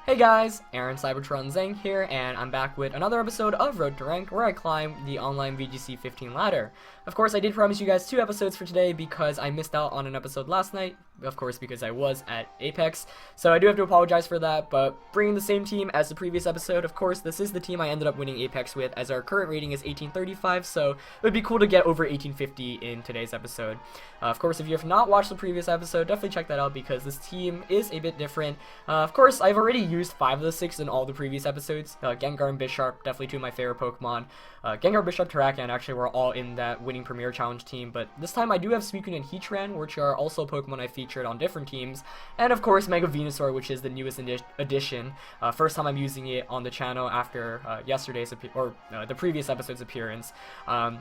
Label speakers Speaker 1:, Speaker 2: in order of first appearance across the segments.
Speaker 1: Hey guys, Aaron Cybertron Zhang here, and I'm back with another episode of Road to Rank, where I climb the online VGC 15 ladder. Of course, I did promise you guys 2 episodes for today because I missed out on an episode last night, of course because I was at Apex, so I do have to apologize for that, but bringing the same team as the previous episode, of course, this is the team I ended up winning Apex with, as our current rating is 1835, so it would be cool to get over 1850 in today's episode. Of course, if you have not watched the previous episode, definitely check that out because this team is a bit different. Of course, I've already used 5 of the 6 in all the previous episodes. Gengar and Bisharp, definitely 2 of my favorite Pokemon. Gengar, Bisharp, Terrakion actually were all in that winning Premier Challenge team, but this time I do have Suicune and Heatran, which are also Pokemon I featured on different teams, and of course Mega Venusaur, which is the newest addition. First time I'm using it on the channel after the previous episode's appearance. And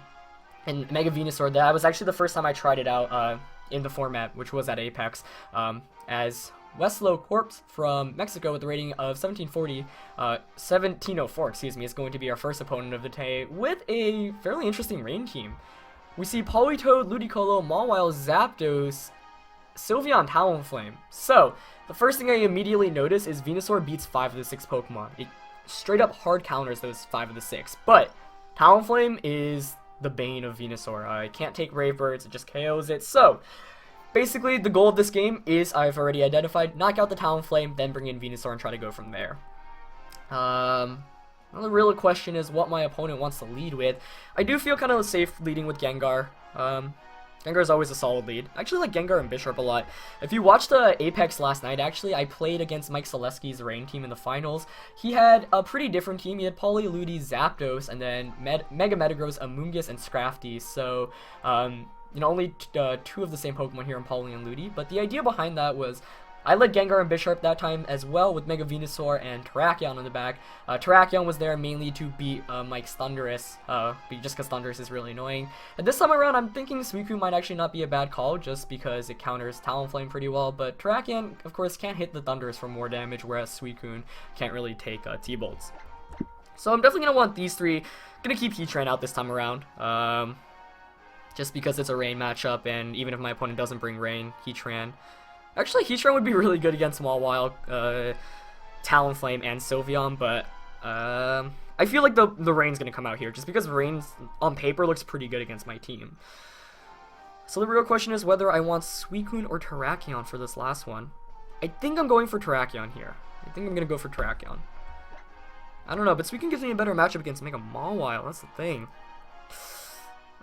Speaker 1: Mega Venusaur, that was actually the first time I tried it out in the format, which was at Apex, as Westlow Corpse from Mexico with a rating of 1704, is going to be our first opponent of the day with a fairly interesting rain team. We see Politoed, Ludicolo, Mawile, Zapdos, Sylveon, Talonflame. So, the first thing I immediately notice is Venusaur beats 5 of the 6 Pokemon. It straight up hard counters those 5 of the 6, but Talonflame is the bane of Venusaur. It can't take Rave Birds, it just KOs it. So, basically, the goal of this game is, I've already identified, knock out the Talonflame, then bring in Venusaur and try to go from there. The real question is what my opponent wants to lead with. I do feel kind of safe leading with Gengar. Gengar is always a solid lead. I actually like Gengar and Bisharp a lot. If you watched Apex last night, actually, I played against Mike Selesky's Rain team in the finals. He had a pretty different team. He had Polyludi, Zapdos, and then Mega Metagross, Amoonguss, and Scrafty. So, only 2 of the same Pokemon here in Poly and Ludi. But the idea behind that was I led Gengar and Bisharp that time as well with Mega Venusaur and Terrakion in the back. Terrakion was there mainly to beat Mike's Thundurus, just because Thundurus is really annoying. And this time around, I'm thinking Suicune might actually not be a bad call, just because it counters Talonflame pretty well. But Terrakion, of course, can't hit the Thundurus for more damage, whereas Suicune can't really take T-Bolts. So I'm definitely going to want these 3. Going to keep Heatran out this time around. Just because it's a rain matchup, and even if my opponent doesn't bring rain, Heatran. Actually, Heatran would be really good against Mawile, Talonflame, and Sylveon, but I feel like the rain's gonna come out here, just because rain on paper looks pretty good against my team. So the real question is whether I want Suicune or Terrakion for this last one. I think I'm going for Terrakion here. I think I'm gonna go for Terrakion. I don't know, but Suicune gives me a better matchup against Mega Mawile, that's the thing.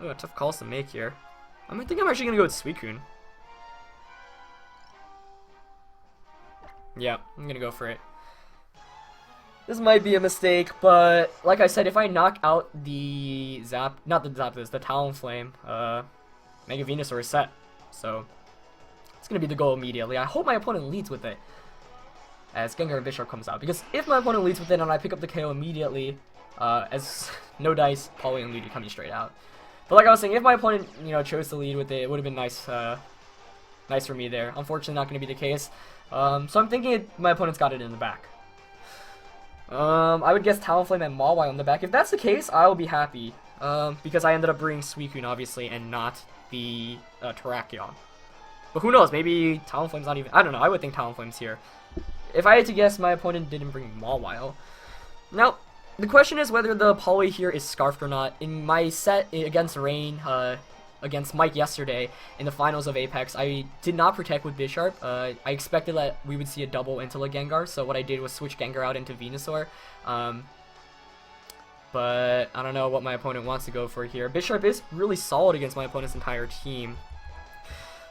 Speaker 1: Oh, tough calls to make here. I think I'm actually gonna go with Suicune. Yeah, I'm gonna go for it. This might be a mistake, but like I said, if I knock out the the Talonflame, Mega Venusaur is set. So it's gonna be the goal immediately. I hope my opponent leads with it as Gengar and Bisharp comes out, because if my opponent leads with it and I pick up the KO immediately, as no dice, Poly and Ludi coming straight out. But like I was saying, if my opponent chose to lead with it, it would have been nice nice for me there. Unfortunately, not going to be the case. So I'm thinking my opponent's got it in the back. I would guess Talonflame and Mawile in the back. If that's the case, I'll be happy. Because I ended up bringing Suicune, obviously, and not the Terrakion. But who knows? Maybe Talonflame's not even... I don't know. I would think Talonflame's here. If I had to guess, my opponent didn't bring Mawile. Now, the question is whether the Poly here is scarfed or not. In my set against Rain, against Mike yesterday in the finals of Apex, I did not protect with Bisharp. I expected that we would see a double into Gengar, so what I did was switch Gengar out into Venusaur. But I don't know what my opponent wants to go for here. Bisharp is really solid against my opponent's entire team.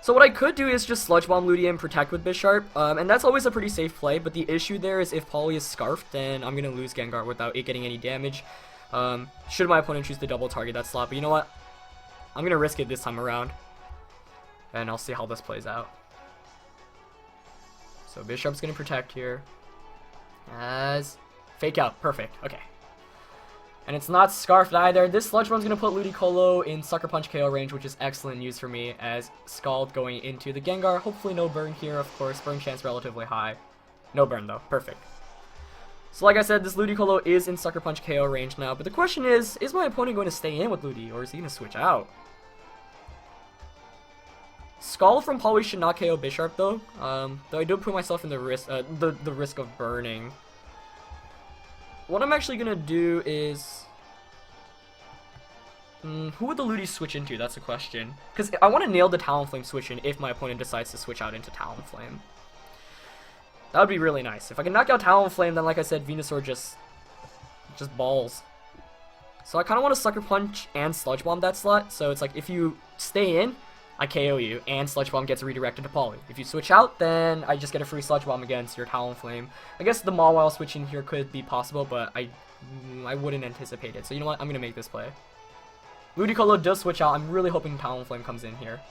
Speaker 1: So what I could do is just Sludge Bomb Ludia and protect with Bisharp, and that's always a pretty safe play, but the issue there is if Poly is scarfed, then I'm going to lose Gengar without it getting any damage. Should my opponent choose to double target that slot, but you know what? I'm going to risk it this time around, and I'll see how this plays out. So Bisharp's going to protect here, as Fake Out, perfect, okay. And it's not scarfed either. This Sludge Bomb's going to put Ludicolo in Sucker Punch KO range, which is excellent news for me, as Scald going into the Gengar. Hopefully no burn here, of course. Burn chance relatively high. No burn, though. Perfect. So like I said, this Ludicolo is in Sucker Punch KO range now, but the question is my opponent going to stay in with Ludi, or is he going to switch out? Scald from Poly should not KO Bisharp though. Though I do put myself in the risk, the risk of burning. What I'm actually gonna do is, who would the Ludi switch into? That's the question. Because I want to nail the Talonflame switch in if my opponent decides to switch out into Talonflame. That would be really nice. If I can knock out Talonflame, then like I said, Venusaur just balls. So I kind of want to Sucker Punch and Sludge Bomb that slot. So it's like if you stay in, I KO you, and Sludge Bomb gets redirected to Poly. If you switch out, then I just get a free Sludge Bomb against your Talonflame. I guess the Mawile switching here could be possible, but I wouldn't anticipate it. So you know what? I'm going to make this play. Ludicolo does switch out. I'm really hoping Talonflame comes in here.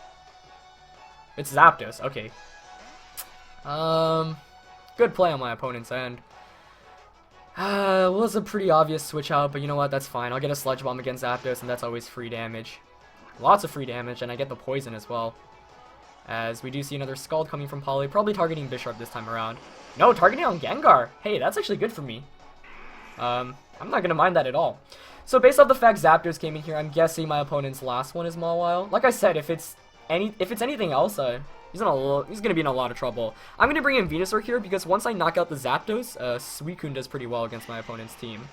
Speaker 1: It's Zapdos. Okay. Good play on my opponent's end. Was a pretty obvious switch out, but you know what? That's fine. I'll get a Sludge Bomb against Zapdos, and that's always free damage. Lots of free damage, and I get the poison as well. As we do see another Scald coming from Poly, probably targeting Bisharp this time around. No, targeting on Gengar. Hey, that's actually good for me. I'm not gonna mind that at all. So based off the fact Zapdos came in here, I'm guessing my opponent's last one is Mawile. Like I said, if it's anything else, he's gonna be in a lot of trouble. I'm gonna bring in Venusaur here because once I knock out the Zapdos, Suicune does pretty well against my opponent's team.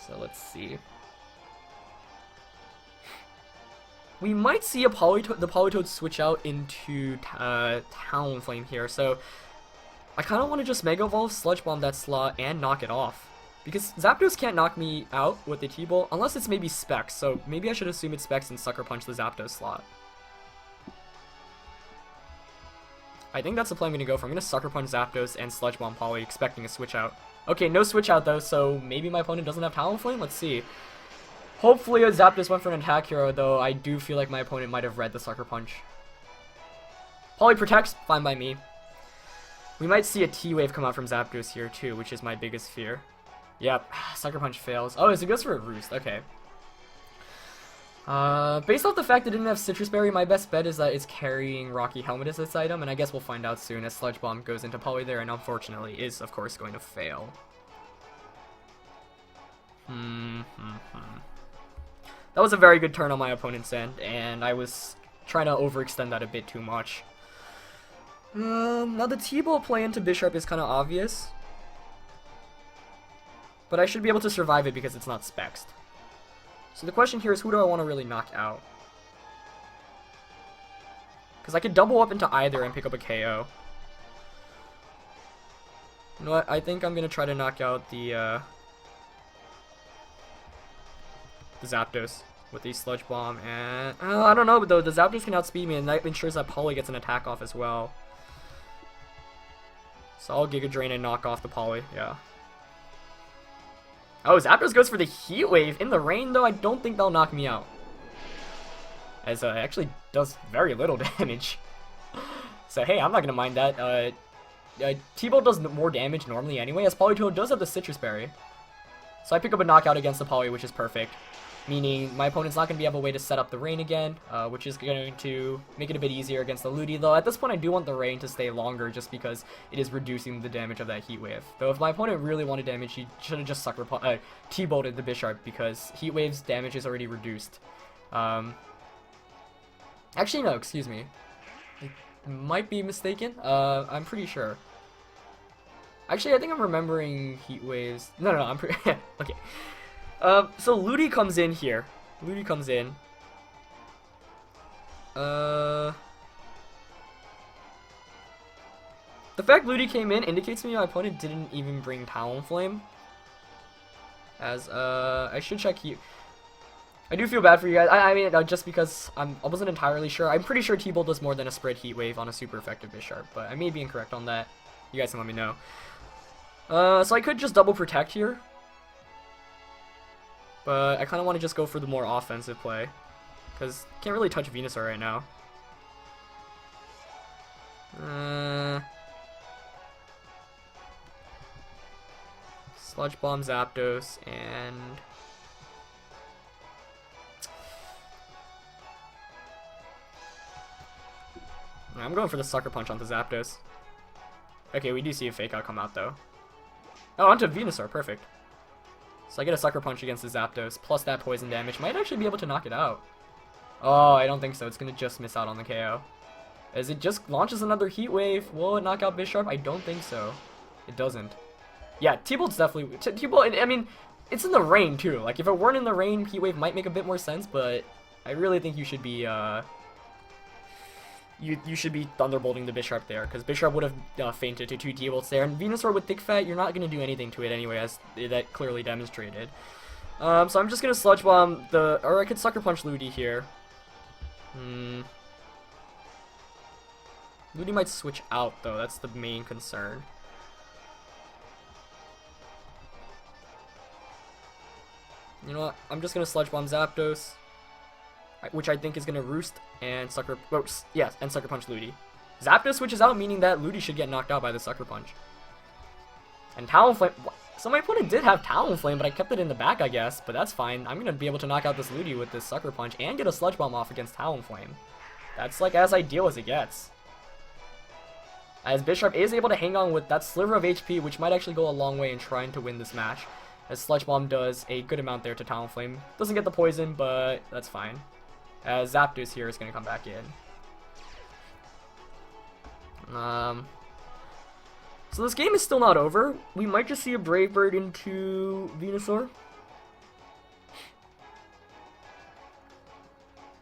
Speaker 1: So let's see. We might see the Politoed switch out into Talonflame here, so I kind of want to just Mega Evolve, Sludge Bomb that slot, and knock it off. Because Zapdos can't knock me out with the T-Bolt, unless it's maybe Specs, so maybe I should assume it's Specs and Sucker Punch the Zapdos slot. I think that's the play I'm going to go for. I'm going to Sucker Punch Zapdos and Sludge Bomb Poly, expecting a switch out. Okay, no switch out though, so maybe my opponent doesn't have Talonflame? Let's see. Hopefully a Zapdos went for an attack hero, though I do feel like my opponent might have read the Sucker Punch. Poly protects, fine by me. We might see a T-Wave come out from Zapdos here too, which is my biggest fear. Yep, Sucker Punch fails. Oh, so it goes for a Roost, okay. Based off the fact that it didn't have Citrus Berry, my best bet is that it's carrying Rocky Helmet as its item, and I guess we'll find out soon as Sludge Bomb goes into Poly there, and unfortunately is, of course, going to fail. That was a very good turn on my opponent's end, and I was trying to overextend that a bit too much. Now the T-Bolt play into Bisharp is kind of obvious, but I should be able to survive it because it's not Spexed. So the question here is, who do I want to really knock out? Because I could double up into either and pick up a KO. You know what? I think I'm going to try to knock out the Zapdos with the Sludge Bomb. And I don't know, though. The Zapdos can outspeed me, and that ensures that Poly gets an attack off as well. So I'll Giga Drain and knock off the Poly, yeah. Oh, Zapdos goes for the Heat Wave in the rain, though. I don't think they'll knock me out, as it actually does very little damage. So hey, I'm not gonna mind that. T-Bolt does more damage normally anyway, as Politoed does have the Citrus Berry. So I pick up a knockout against the Poly, which is perfect. Meaning my opponent's not going to be able to way to set up the rain again, which is going to make it a bit easier against the Ludi. Though at this point I do want the rain to stay longer just because it is reducing the damage of that Heat Wave. Though if my opponent really wanted damage, he should have just T-Bolted the Bisharp because Heat Wave's damage is already reduced. Actually, no, excuse me. I might be mistaken. I'm pretty sure. Actually, I think I'm remembering Heat Waves. No, I'm pretty... okay. So Ludi comes in here. Ludi comes in. The fact Ludi came in indicates to me my opponent didn't even bring Talonflame. As, I should check Heat... I do feel bad for you guys. I mean, just because I wasn't entirely sure. I'm pretty sure T-Bolt does more than a spread Heat Wave on a super effective Bisharp, but I may be incorrect on that. You guys can let me know. So I could just double protect here. But I kind of want to just go for the more offensive play. Because can't really touch Venusaur right now. Sludge Bomb Zapdos and... I'm going for the Sucker Punch onto Zapdos. Okay, we do see a Fake Out come out though. Oh, onto Venusaur, perfect. So I get a Sucker Punch against the Zapdos, plus that poison damage. Might actually be able to knock it out. Oh, I don't think so. It's going to just miss out on the KO. As it just launches another Heat Wave. Will it knock out Bisharp? I don't think so. It doesn't. Yeah, T-Bolt's definitely... T-Bolt, I mean, it's in the rain, too. Like, if it weren't in the rain, Heat Wave might make a bit more sense, but I really think you should be, You should be Thunderbolting the Bisharp there, because Bisharp would have fainted to 2 T-Bolts there, and Venusaur with Thick Fat, you're not going to do anything to it anyway, as that clearly demonstrated. So I'm just going to Sludge Bomb the... Or I could Sucker Punch Ludi here. Ludi might switch out, though. That's the main concern. You know what? I'm just going to Sludge Bomb Zapdos, which I think is going to Roost and Sucker... Yes, and Sucker Punch Ludi. Zapdos switches out, meaning that Ludi should get knocked out by the Sucker Punch. And Talonflame... So my opponent did have Talonflame, but I kept it in the back, I guess. But that's fine. I'm going to be able to knock out this Ludi with this Sucker Punch and get a Sludge Bomb off against Talonflame. That's like as ideal as it gets. As Bisharp is able to hang on with that sliver of HP, which might actually go a long way in trying to win this match. As Sludge Bomb does a good amount there to Talonflame. Doesn't get the poison, but that's fine. As Zapdos here is going to come back in. So this game is still not over. We might just see a Brave Bird into Venusaur.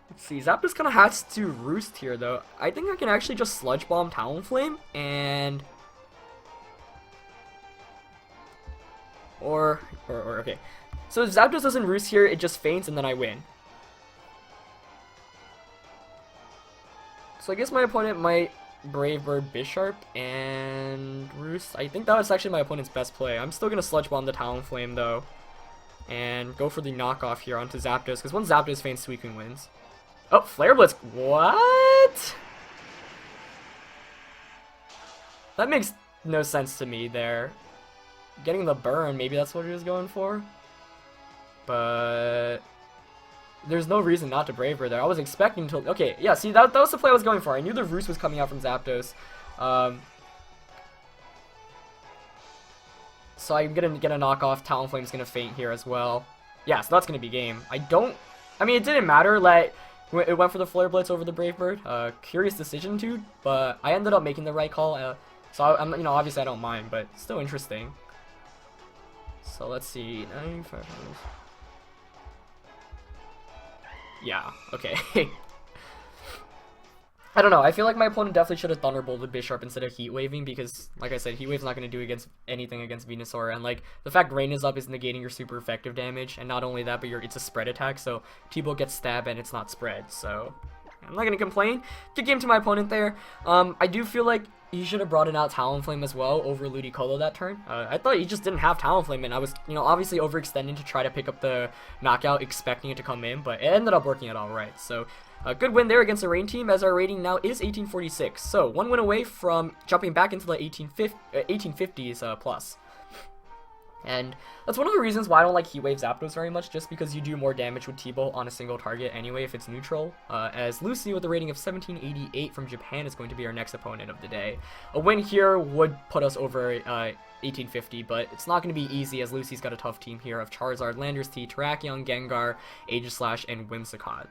Speaker 1: Let's see, Zapdos kind of has to Roost here, though. I think I can actually just Sludge Bomb Talonflame, and... okay. So if Zapdos doesn't Roost here, it just faints, and then I win. So I guess my opponent might Brave Bird Bisharp and Roost. I think that was actually my opponent's best play. I'm still going to Sludge Bomb the Talonflame, though, and go for the knockoff here onto Zapdos, because once Zapdos faints, Suicune wins. Oh, Flare Blitz. What? That makes no sense to me there. Getting the burn, maybe that's what he was going for. But there's no reason not to Brave Bird there. I was expecting to... Okay, yeah, see, that was the play I was going for. I knew the Roost was coming out from Zapdos. So I'm going to get a knockoff. Talonflame's going to faint here as well. Yeah, so that's going to be game. I mean, it didn't matter. Like, it went for the Flare Blitz over the Brave Bird. Curious decision, too. But I ended up making the right call. So, I'm, you know, obviously I don't mind, but still interesting. So let's see. 95. Yeah, okay. I don't know, I feel like my opponent definitely should have Thunderbolted Bisharp instead of Heat Waving, because, like I said, Heat Wave's not going to do anything against Venusaur, and, like, the fact Rain is up is negating your super effective damage, and not only that, but it's a spread attack, so T-Bolt gets stabbed and it's not spread, so I'm not going to complain. Good game to my opponent there. I do feel like he should have brought in out Talonflame as well over Ludicolo that turn. I thought he just didn't have Talonflame, and I was, you know, obviously overextending to try to pick up the knockout, expecting it to come in, but it ended up working out alright. So, a good win there against the Rain team, as our rating now is 1846. So, one win away from jumping back into the 1850s plus. And that's one of the reasons why I don't like Heat Wave Zapdos very much, just because you do more damage with T-Bolt on a single target anyway if it's neutral. As Lucy with a rating of 1788 from Japan is going to be our next opponent of the day. A win here would put us over 1850, but it's not going to be easy, as Lucy's got a tough team here of Charizard, Landorus T, Terrakion, Gengar, Aegislash, and Whimsicott.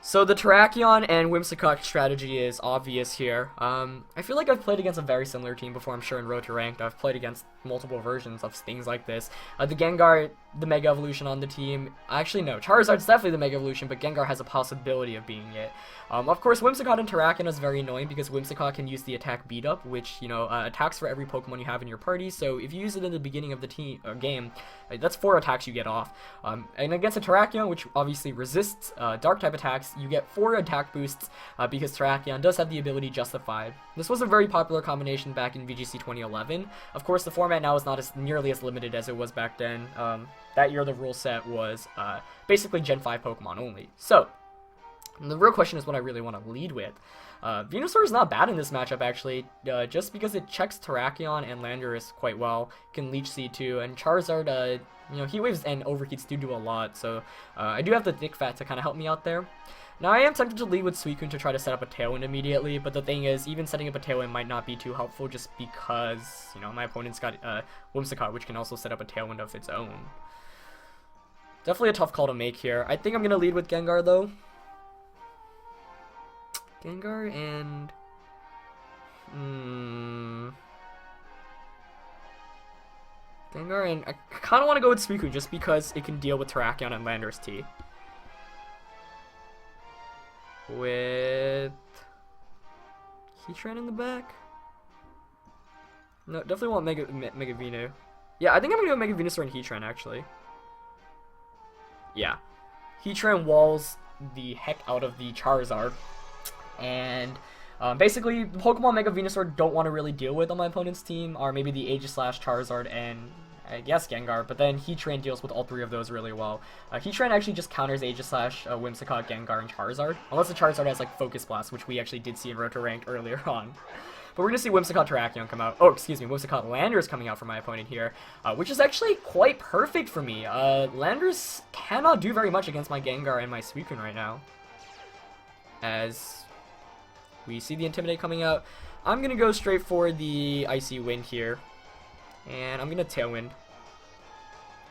Speaker 1: So the Terrakion and Whimsicott strategy is obvious here. I feel like I've played against a very similar team before, I'm sure, in Road to Ranked. I've played against multiple versions of things like this. The Gengar, the Mega Evolution on the team. Actually, no, Charizard's definitely the Mega Evolution, but Gengar has a possibility of being it. Of course, Whimsicott and Terrakion is very annoying because Whimsicott can use the attack beat up, which, you know, attacks for every Pokemon you have in your party. So if you use it in the beginning of the game, that's 4 attacks you get off. And against a Terrakion, which obviously resists Dark type attacks, you get 4 attack boosts because Terrakion does have the ability Justified. This was a very popular combination back in VGC 2011. Of course, the format now is not nearly as limited as it was back then. That year, the rule set was basically Gen 5 Pokemon only. So, the real question is what I really want to lead with. Venusaur is not bad in this matchup, actually, just because it checks Terrakion and Landorus quite well. Can Leech Seed too, and Charizard, you know, Heat Waves and Overheats do a lot, so I do have the Thick Fat to kind of help me out there. Now, I am tempted to lead with Suicune to try to set up a Tailwind immediately, but the thing is, even setting up a Tailwind might not be too helpful just because, you know, my opponent's got Whimsicott, which can also set up a Tailwind of its own. Definitely a tough call to make here. I think I'm going to lead with Gengar, though. Gengar and... Gengar and... I kind of want to go with Suicune just because it can deal with Terrakion and Landorus T. With Heatran in the back? No, definitely want Mega Venu. Yeah, I think I'm gonna go Mega Venusaur and Heatran actually. Yeah. Heatran walls the heck out of the Charizard. And basically, the Pokemon Mega Venusaur don't want to really deal with on my opponent's team are maybe the Aegislash, Charizard, and I guess Gengar, but then Heatran deals with all three of those really well. Heatran actually just counters Aegislash, Whimsicott, Gengar, and Charizard. Unless the Charizard has like Focus Blast, which we actually did see in Roto Ranked earlier on. But we're going to see Whimsicott Terrakion come out. Oh, excuse me, Whimsicott Landorus coming out for my opponent here, which is actually quite perfect for me. Landorus cannot do very much against my Gengar and my Suicune right now. As we see the Intimidate coming out, I'm going to go straight for the Icy Wind here. And I'm going to Tailwind.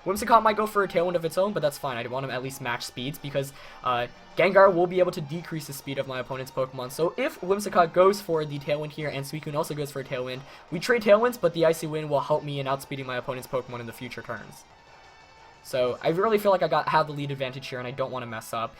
Speaker 1: Whimsicott might go for a Tailwind of its own, but that's fine. I want to at least match speeds because Gengar will be able to decrease the speed of my opponent's Pokemon. So if Whimsicott goes for the Tailwind here and Suicune also goes for a Tailwind, we trade Tailwinds, but the Icy Wind will help me in outspeeding my opponent's Pokemon in the future turns. So I really feel like I have the lead advantage here and I don't want to mess up.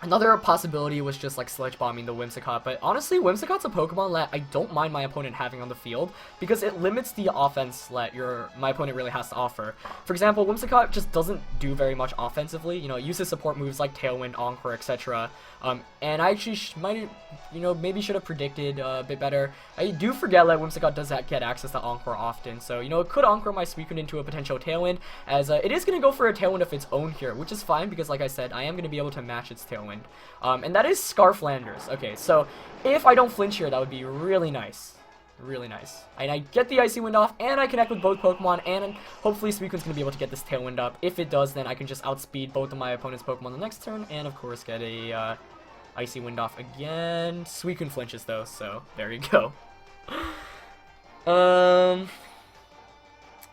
Speaker 1: Another possibility was just like Sledge Bombing the Whimsicott, but honestly, Whimsicott's a Pokemon that I don't mind my opponent having on the field because it limits the offense that my opponent really has to offer. For example, Whimsicott just doesn't do very much offensively. You know, it uses support moves like Tailwind, Encore, etc. And I actually might, you know, maybe should have predicted a bit better. I do forget that Whimsicott does get access to Encore often, so you know, it could Encore my Suicune into a potential Tailwind, as it is going to go for a Tailwind of its own here, which is fine because, like I said, I am going to be able to match its Tailwind. And that is Scarf Landorus. Okay, so if I don't flinch here, that would be really nice. Really nice. And I get the Icy Wind off, and I connect with both Pokemon, and hopefully Suicune's going to be able to get this Tailwind up. If it does, then I can just outspeed both of my opponent's Pokemon the next turn, and of course get a Icy Wind off again. Suicune flinches though, so there you go. And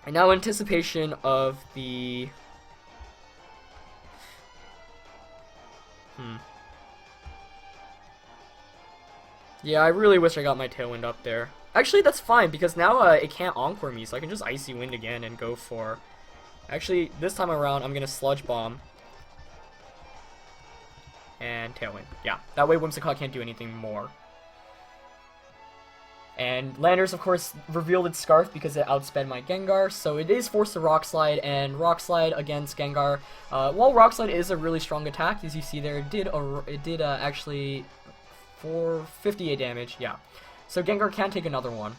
Speaker 1: now anticipation of the... Yeah, I really wish I got my Tailwind up there. Actually, that's fine, because now it can't Encore me, so I can just Icy Wind again and go for... Actually, this time around, I'm going to Sludge Bomb. And Tailwind. Yeah, that way Whimsicott can't do anything more. And Landorus, of course, revealed its Scarf because it outsped my Gengar, so it is forced to Rock Slide, and Rock Slide against Gengar. While Rock Slide is a really strong attack, as you see there, it did actually... for 58 damage, yeah. So Gengar can take another one.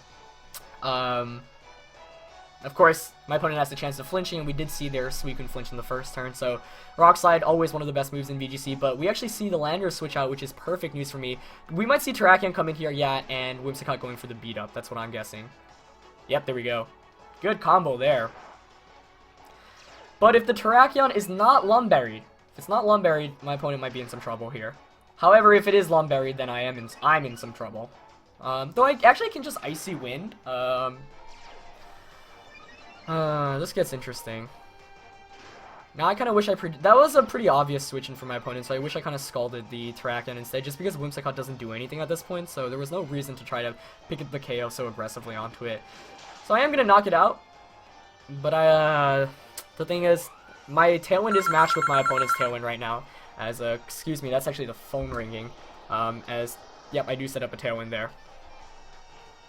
Speaker 1: Of course, my opponent has the chance of flinching, and we did see their Suicune flinch in the first turn, so Rock Slide, always one of the best moves in VGC, but we actually see the Landorus switch out, which is perfect news for me. We might see Terrakion come in here, yeah, and Whimsicott going for the beat up, that's what I'm guessing. Yep, there we go. Good combo there. But if the Terrakion is not Lumburied, if it's not Lumburied, my opponent might be in some trouble here. However, if it is Lumburied, then I'm in some trouble. Though I actually can just Icy Wind. This gets interesting. Now I kind of wish that was a pretty obvious switch in for my opponent, so I wish I kind of scalded the Terrakion instead, just because Whimsicott doesn't do anything at this point, so there was no reason to try to pick up the KO so aggressively onto it. So I am gonna knock it out, but the thing is, my Tailwind is matched with my opponent's Tailwind right now. As excuse me, that's actually the phone ringing. Yep, I do set up a Tailwind there.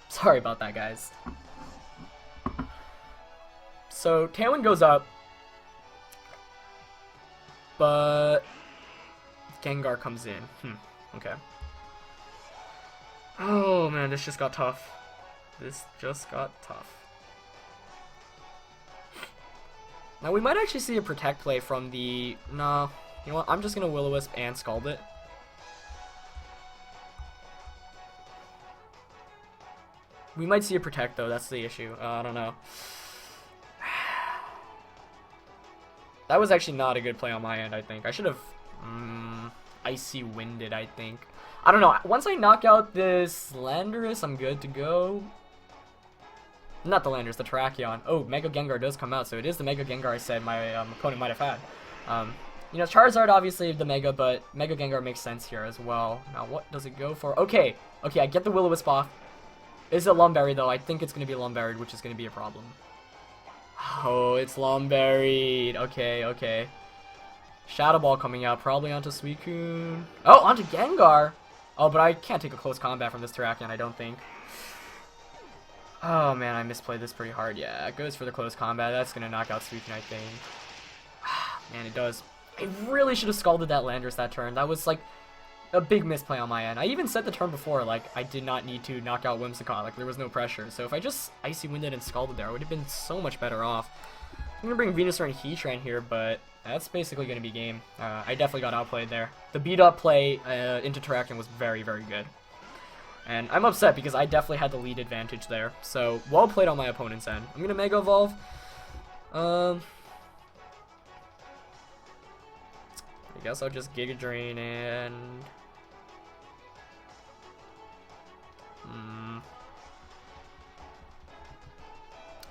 Speaker 1: Sorry about that, guys. So Tailwind goes up, but Gengar comes in. Okay. Oh man, this just got tough. This just got tough. Now we might actually see a Protect play from the... No, you know what? I'm just gonna Will-O-Wisp and Scald it. We might see a Protect though, that's the issue. I don't know. That was actually not a good play on my end, I think. I should have... Icy Winded, I think. I don't know. Once I knock out this Landorus, I'm good to go. Not the Landorus, the Terrakion. Oh, Mega Gengar does come out, so it is the Mega Gengar I said my opponent might have had. You know, Charizard obviously the Mega, but Mega Gengar makes sense here as well. Now, what does it go for? Okay, I get the Will-O-Wisp off. Is it Lumberry, though? I think it's going to be Lumberied, which is going to be a problem. Oh, it's Lumberied. Okay. Shadow Ball coming out, probably onto Suicune. Oh, onto Gengar. Oh, but I can't take a close combat from this Terrakion, I don't think. Oh, man, I misplayed this pretty hard. Yeah, it goes for the close combat. That's going to knock out Suicune, I think. Man, it does. I really should have scalded that Landorus that turn. That was, like, a big misplay on my end. I even said the turn before, like, I did not need to knock out Whimsicott. Like, there was no pressure. So if I just Icy Winded and scalded there, I would have been so much better off. I'm going to bring Venusaur and Heatran here, but that's basically going to be game. I definitely got outplayed there. The beat-up play into Terrakion was very, very good. And I'm upset because I definitely had the lead advantage there. So, well played on my opponent's end. I'm going to Mega Evolve. I guess I'll just Giga Drain and...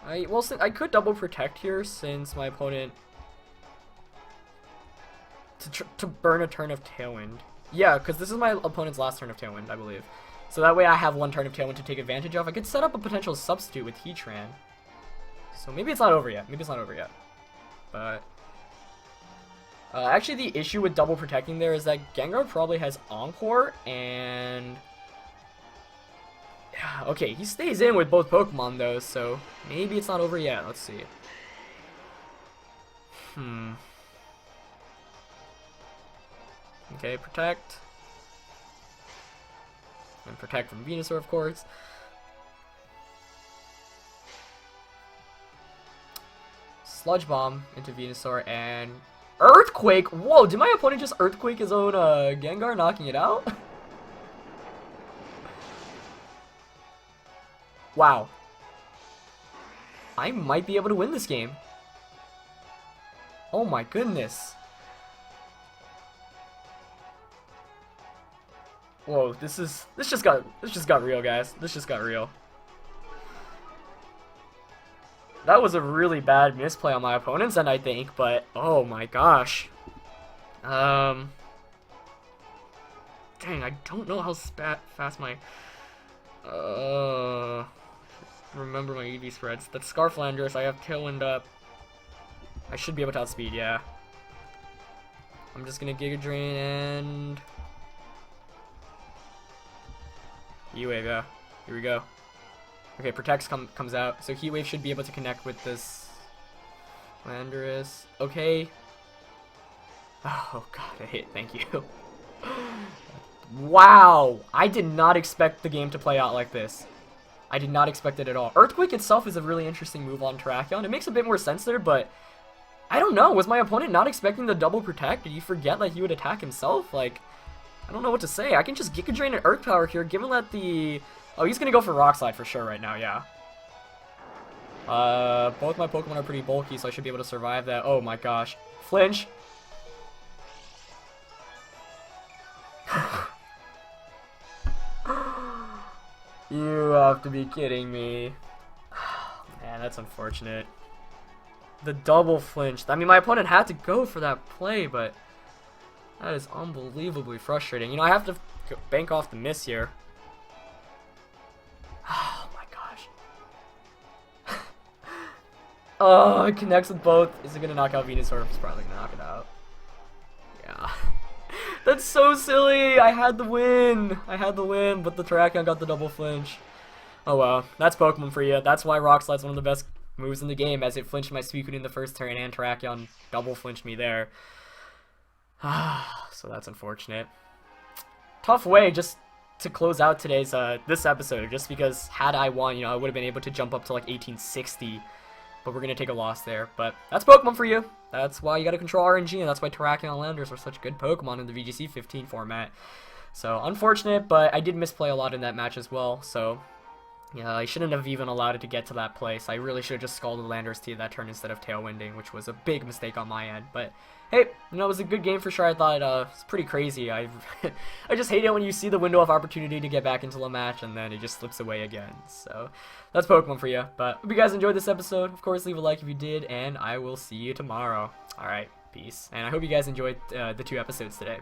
Speaker 1: I could double protect here since my opponent to burn a turn of Tailwind. Yeah, because this is my opponent's last turn of Tailwind, I believe. So that way I have one turn of Tailwind to take advantage of. I could set up a potential substitute with Heatran. So maybe it's not over yet. But actually, the issue with double protecting there is that Gengar probably has Encore and. Okay, he stays in with both Pokemon though, so maybe it's not over yet. Let's see. Okay, protect. And protect from Venusaur, of course. Sludge Bomb into Venusaur and Earthquake! Whoa, did my opponent just Earthquake his own Gengar, knocking it out? Wow. I might be able to win this game. Oh my goodness. Whoa, this just got real, guys. This just got real. That was a really bad misplay on my opponent's end, I think, but oh my gosh. Dang, I don't know how fast my remember my EV spreads. That's Scarf Landorus. I have Tailwind up. I should be able to outspeed, yeah. I'm just gonna Giga Drain and Heat Wave, yeah. Here we go. Okay, Protects comes out. So Heat Wave should be able to connect with this Landorus. Okay. Oh god, I hit. Thank you. Wow! I did not expect the game to play out like this. I did not expect it at all. Earthquake itself is a really interesting move on Terrakion. It makes a bit more sense there, but I don't know. Was my opponent not expecting the double protect? Did he forget that he would attack himself? Like, I don't know what to say. I can just Giga Drain and Earth Power here, given that the... Oh, he's going to go for Rock Slide for sure right now, yeah. Both my Pokemon are pretty bulky, so I should be able to survive that. Oh my gosh. Flinch. You have to be kidding me. Man, that's unfortunate. The double flinch. I mean, my opponent had to go for that play, but that is unbelievably frustrating. You know, I have to bank off the miss here. Oh my gosh. Oh, it connects with both. Is it going to knock out Venusaur? It's probably going to knock it out. Yeah. That's so silly. I had the win, but the Terrakion got the double flinch. Oh well, that's Pokemon for you. That's why Rock Slide's one of the best moves in the game, as it flinched my Suicune in the first turn, and Terrakion double flinched me there. So that's unfortunate. Tough way just to close out today's this episode, just because had I won, you know, I would have been able to jump up to like 1860. But we're going to take a loss there. But that's Pokemon for you. That's why you got to control RNG, and that's why Terrakion and Landorus are such good Pokemon in the VGC 15 format. So, unfortunate, but I did misplay a lot in that match as well. So, Yeah, I shouldn't have even allowed it to get to that place. I really should have just scalded Landorus T that turn instead of Tailwinding, which was a big mistake on my end. But hey, you know, it was a good game for sure. I thought it's pretty crazy. I I just hate it when you see the window of opportunity to get back into the match and then it just slips away again. So that's Pokemon for you. But hope you guys enjoyed this episode. Of course, leave a like if you did, and I will see you tomorrow. All right, peace. And I hope you guys enjoyed the 2 episodes today.